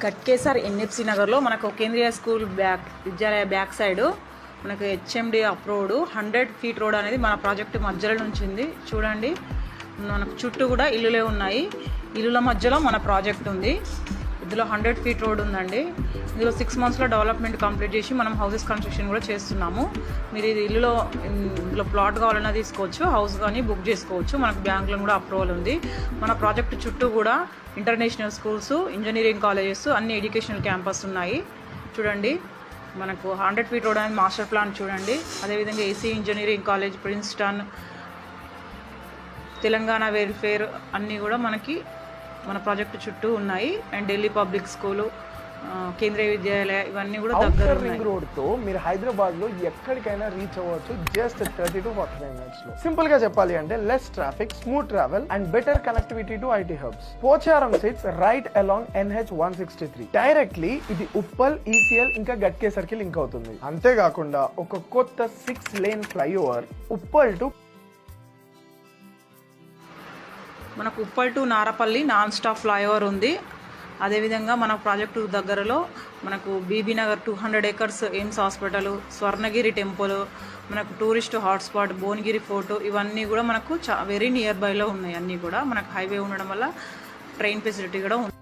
Ghatkesar NFC నగర్లో మనకు కేంద్రీయ స్కూల్ విద్యాలయ బ్యాక్ సైడ్ మనకు హెచ్ఎండి అప్రోడ్ 100 ఫీట్ రోడ్ అనేది మన ప్రాజెక్టు మధ్యలో నుంచి ఉంది. చూడండి, మనకు చుట్టూ కూడా ఇల్లులే ఉన్నాయి. ఇల్లుల మధ్యలో మన ప్రాజెక్ట్ ఉంది. ఇందులో 100 ఫీట్ రోడ్ ఉందండి. ఇందులో 6 monthsలో డెవలప్మెంట్ కంప్లీట్ చేసి మనం హౌసెస్ కన్స్ట్రక్షన్ కూడా చేస్తున్నాము. మీరు ఇది ఇందులో ప్లాట్ కావాలన్నా తీసుకోవచ్చు, హౌస్ కానీ బుక్ చేసుకోవచ్చు. మనకు బ్యాంకులో కూడా అప్రూవల్ ఉంది. మన ప్రాజెక్ట్ చుట్టూ కూడా ఇంటర్నేషనల్ స్కూల్స్, ఇంజనీరింగ్ కాలేజెస్, అన్ని ఎడ్యుకేషనల్ క్యాంపస్ ఉన్నాయి. చూడండి, మనకు 100 ఫీట్ రోడ్ అనేది మాస్టర్ ప్లాన్ చూడండి. అదేవిధంగా AC engineering college, Princeton, Telangana welfare అన్నీ కూడా మన ప్రాజెక్టు చుట్టూ ఉన్నాయి. And Delhi public school, Kendriya Vidyalaya ఇవన్నీ కూడా దగ్గర రింగ్ రోడ్ తో మీరు హైదరాబాద్ లో ఎక్కడికైనా రీచ్ అవ్వచ్చు జస్ట్ 30 to 45 minutes లో. సింపుల్ గా చెప్పాలి అంటే less traffic, smooth travel and better connectivity to IT hubs. Pocharam sits right along NH 163. Directly ఇది ఉప్పల్, ECL ఇంకా గట్కేసర్ కి లింక్ అవుతుంది. అంతేకాకుండా ఒక కొత్త 6 lane ఫ్లైఓవర్ ఉప్పల్ టు మనకు Uppal to Narapalli non stop flyover ఉంది. అదేవిధంగా మన ప్రాజెక్టు దగ్గరలో మనకు Bibi Nagar 200 acres AIIMS hospital, Swarnagiri temple, మనకు టూరిస్ట్ హాట్స్పాట్, భువనగిరి ఫోర్ట్ ఇవన్నీ కూడా మనకు వెరీ నియర్ బైలో ఉన్నాయి. అన్నీ కూడా మనకు హైవే ఉండడం వల్ల ట్రైన్ ఫెసిలిటీ కూడా ఉంది.